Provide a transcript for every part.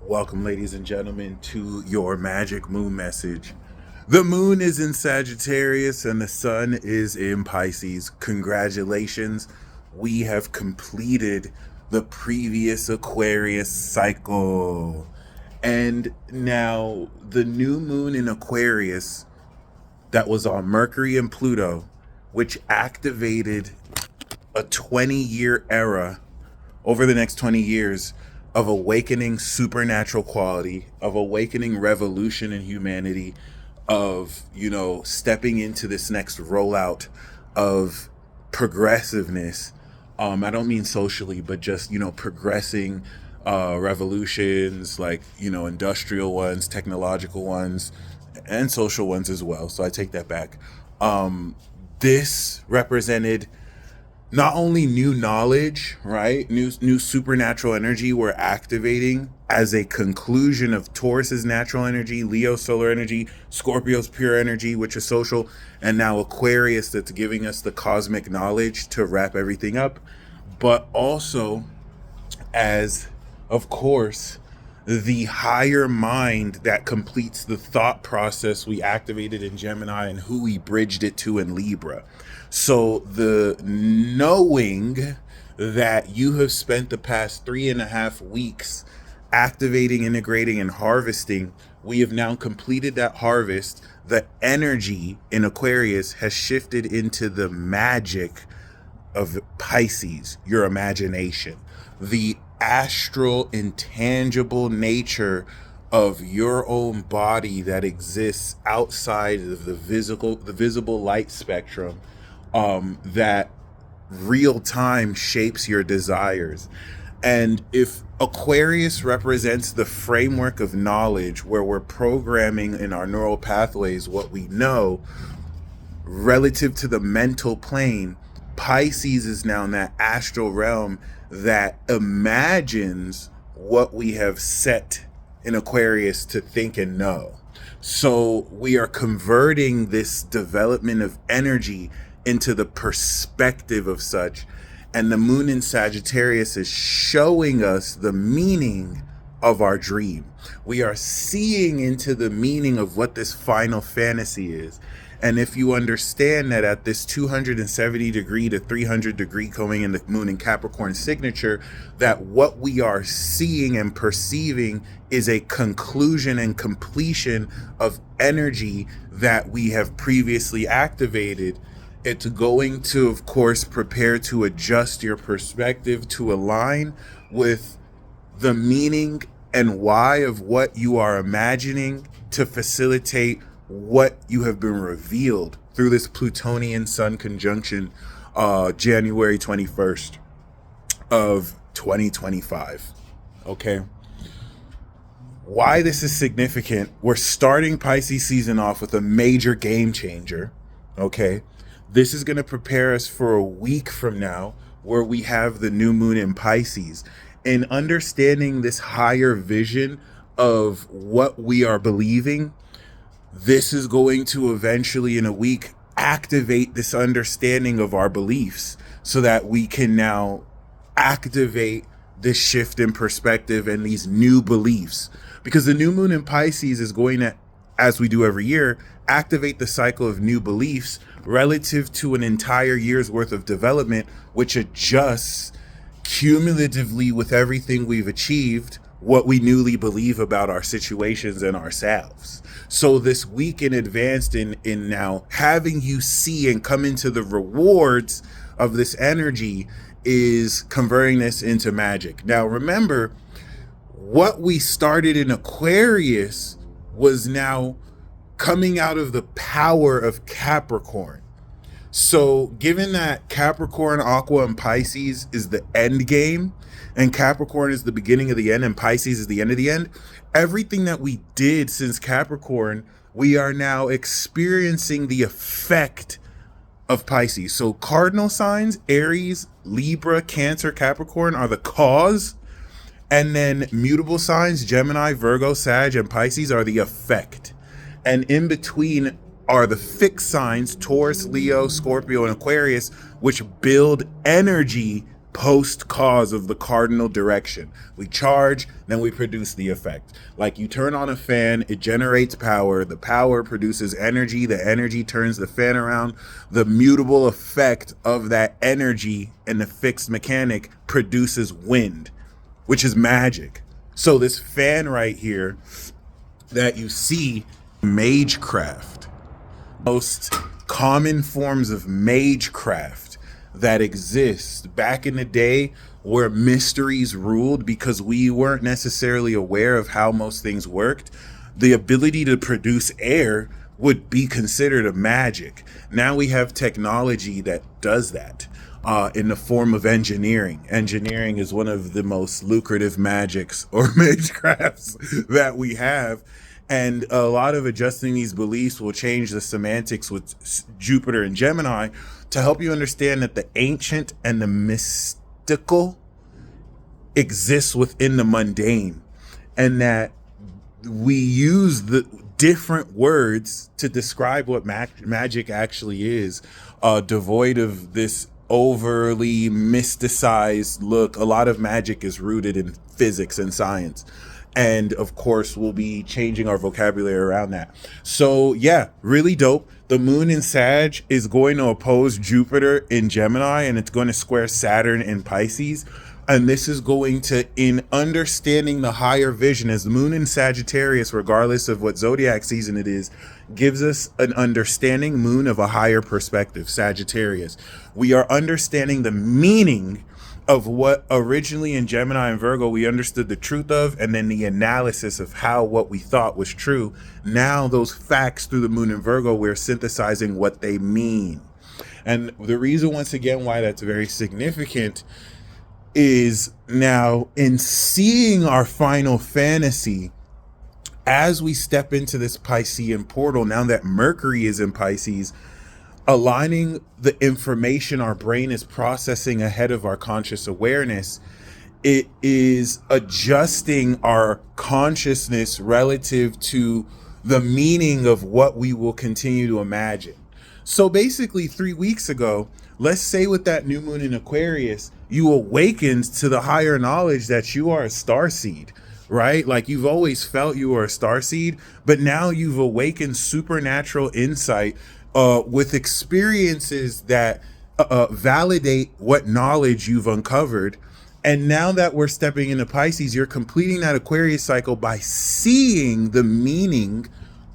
Welcome, ladies and gentlemen, to your magic moon message. The moon is in Sagittarius and the sun is in Pisces. Congratulations. We have completed the previous Aquarius cycle. And now the new moon in Aquarius that was on Mercury and Pluto, which activated a 20-year era over the next 20 years of awakening supernatural quality, of awakening revolution in humanity, of, stepping into this next rollout of progressiveness. I don't mean socially, but just, progressing revolutions like, industrial ones, technological ones, and social ones as well. So I take that back. This represented not only new knowledge, right? New supernatural energy we're activating as a conclusion of Taurus's natural energy, Leo's solar energy, Scorpio's pure energy, which is social, and now Aquarius that's giving us the cosmic knowledge to wrap everything up. But also as, of course, the higher mind that completes the thought process we activated in Gemini and who we bridged it to in Libra. So the knowing that you have spent the past 3.5 weeks activating, integrating, and harvesting, we have now completed that harvest. The energy in Aquarius has shifted into the magic of Pisces, your imagination, the astral, intangible nature of your own body that exists outside of the visible light spectrum, that real time shapes your desires. And if Aquarius represents the framework of knowledge where we're programming in our neural pathways what we know relative to the mental plane, Pisces is now in that astral realm that imagines what we have set in Aquarius to think and know. So we are converting this development of energy into the perspective of such. And the moon in Sagittarius is showing us the meaning of our dream. We are seeing into the meaning of what this final fantasy is. And if you understand that at this 270 degree to 300 degree going in the moon in Capricorn signature, that what we are seeing and perceiving is a conclusion and completion of energy that we have previously activated, it's going to, of course, prepare to adjust your perspective to align with the meaning and why of what you are imagining to facilitate what you have been revealed through this Plutonian Sun conjunction, January 21st of 2025. Okay. Why this is significant, we're starting Pisces season off with a major game changer. Okay. This is going to prepare us for a week from now where we have the new moon in Pisces. And understanding this higher vision of what we are believing, this is going to eventually in a week activate this understanding of our beliefs so that we can now activate this shift in perspective and these new beliefs. Because the new moon in Pisces is going to, as we do every year, activate the cycle of new beliefs relative to an entire year's worth of development, which adjusts cumulatively with everything we've achieved, what we newly believe about our situations and ourselves. So this week in advance in now having you see and come into the rewards of this energy is converting this into magic. Now remember, what we started in Aquarius was now coming out of the power of Capricorn. So given that Capricorn, Aqua, and Pisces is the end game, and Capricorn is the beginning of the end, and Pisces is the end of the end, everything that we did since Capricorn, we are now experiencing the effect of Pisces. So cardinal signs, Aries, Libra, Cancer, Capricorn are the cause, and then mutable signs, Gemini, Virgo, Sag, and Pisces are the effect. And in between are the fixed signs, Taurus, Leo, Scorpio, and Aquarius, which build energy post cause of the cardinal direction. We charge, then we produce the effect. Like you turn on a fan, it generates power, the power produces energy, the energy turns the fan around, the mutable effect of that energy and the fixed mechanic produces wind, which is magic. So this fan right here that you see, Magecraft, most common forms of Magecraft that exist back in the day where mysteries ruled because we weren't necessarily aware of how most things worked. The ability to produce air would be considered a magic. Now we have technology that does that in the form of engineering. Engineering is one of the most lucrative magics or magecrafts that we have. And a lot of adjusting these beliefs will change the semantics with Jupiter and Gemini to help you understand that the ancient and the mystical exists within the mundane, and that we use the different words to describe what magic actually is, devoid of this overly mysticized look. A lot of magic is rooted in physics and science. And of course, we'll be changing our vocabulary around that. So yeah, really dope. The moon in Sag is going to oppose Jupiter in Gemini, and it's going to square Saturn in Pisces. And this is going to, in understanding the higher vision, as the moon in Sagittarius, regardless of what zodiac season it is, gives us an understanding moon of a higher perspective, Sagittarius. We are understanding the meaning of what originally in Gemini and Virgo we understood the truth of, and then the analysis of how what we thought was true. Now those facts through the moon in Virgo, we're synthesizing what they mean. And the reason, once again, why that's very significant is now in seeing our final fantasy, as we step into this Piscean portal, now that Mercury is in Pisces, aligning the information our brain is processing ahead of our conscious awareness, it is adjusting our consciousness relative to the meaning of what we will continue to imagine. So basically 3 weeks ago, let's say with that new moon in Aquarius, you awakened to the higher knowledge that you are a starseed, right? Like you've always felt you were a starseed, but now you've awakened supernatural insight with experiences that validate what knowledge you've uncovered. And now that we're stepping into Pisces, you're completing that Aquarius cycle by seeing the meaning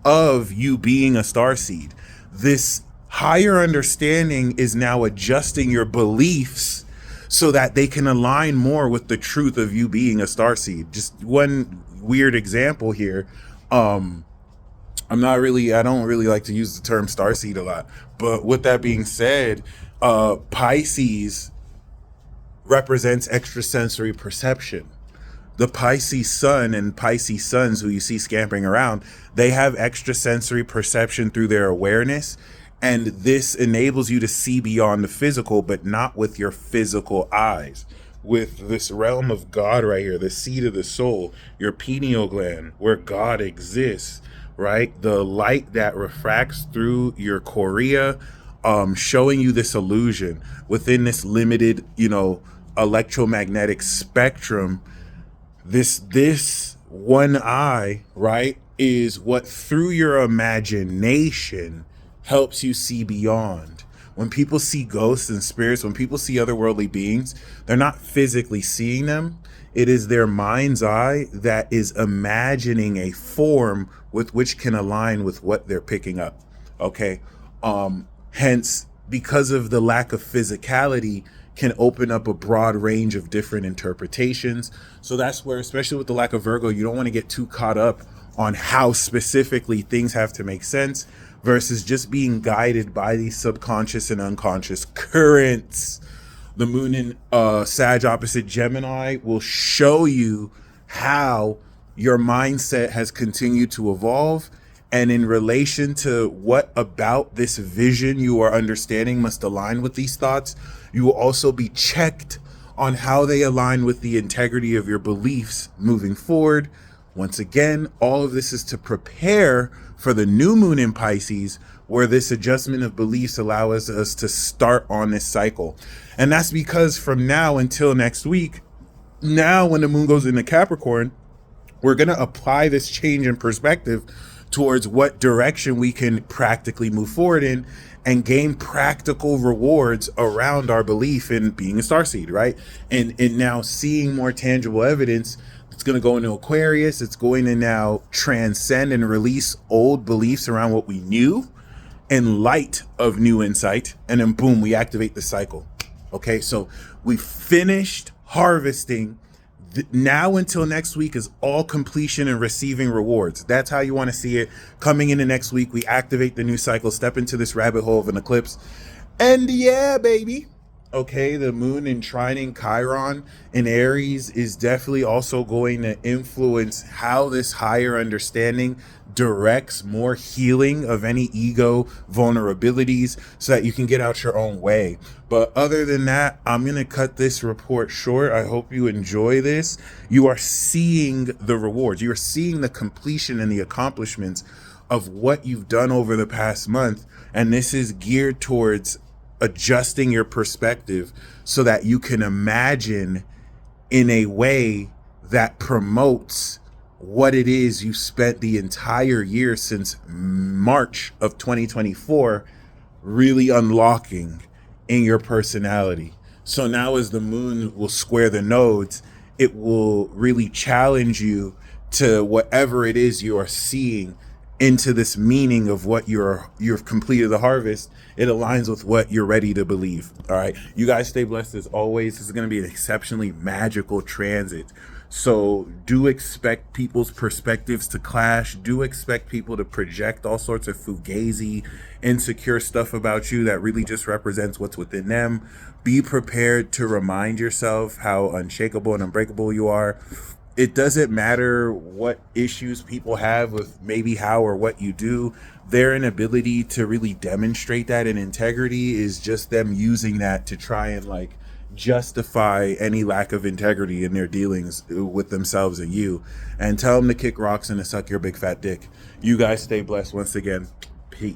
of you being a starseed. This higher understanding is now adjusting your beliefs so that they can align more with the truth of you being a starseed. Just one weird example here. I don't really like to use the term starseed a lot, but with that being said, Pisces represents extrasensory perception. The Pisces sun and Pisces suns who you see scampering around, they have extrasensory perception through their awareness. And this enables you to see beyond the physical, but not with your physical eyes. With this realm of God right here, the seat of the soul, your pineal gland, where God exists, right? The light that refracts through your chorea, showing you this illusion within this limited, electromagnetic spectrum. This one eye, right, is what through your imagination helps you see beyond. When people see ghosts and spirits, when people see otherworldly beings, they're not physically seeing them. It is their mind's eye that is imagining a form with which can align with what they're picking up. Okay. Hence, because of the lack of physicality, can open up a broad range of different interpretations. So that's where, especially with the lack of Virgo, you don't want to get too caught up on how specifically things have to make sense versus just being guided by these subconscious and unconscious currents. The moon in Sag opposite Gemini will show you how your mindset has continued to evolve, and in relation to what about this vision you are understanding must align with these thoughts, you will also be checked on how they align with the integrity of your beliefs moving forward. Once again, all of this is to prepare for the new moon in Pisces, where this adjustment of beliefs allows us to start on this cycle. And that's because from now until next week, now when the moon goes into Capricorn, we're going to apply this change in perspective towards what direction we can practically move forward in and gain practical rewards around our belief in being a starseed, right? And now seeing more tangible evidence. It's going to go into Aquarius. It's going to now transcend and release old beliefs around what we knew in light of new insight. And then boom, we activate the cycle. Okay, so we finished harvesting. Now until next week is all completion and receiving rewards. That's how you want to see it. Coming into next week, we activate the new cycle, step into this rabbit hole of an eclipse. And yeah, baby. Okay, the moon entrining Chiron in Aries is definitely also going to influence how this higher understanding directs more healing of any ego vulnerabilities so that you can get out your own way. But other than that, I'm going to cut this report short. I hope you enjoy this. You are seeing the rewards. You are seeing the completion and the accomplishments of what you've done over the past month. And this is geared towards adjusting your perspective so that you can imagine in a way that promotes what it is you spent the entire year since March of 2024 really unlocking in your personality. So now as the moon will square the nodes, it will really challenge you to whatever it is you are seeing into this meaning of what you've completed the harvest. It aligns with what you're ready to believe. All right, you guys stay blessed as always. This is going to be an exceptionally magical transit, so do expect people's perspectives to clash. Do expect people to project all sorts of fugazi, insecure stuff about you that really just represents what's within them. Be prepared to remind yourself how unshakable and unbreakable you are. It doesn't matter what issues people have with maybe how or what you do. Their inability to really demonstrate that in integrity is just them using that to try and justify any lack of integrity in their dealings with themselves and you. And tell them to kick rocks and to suck your big fat dick. You guys stay blessed once again. Peace.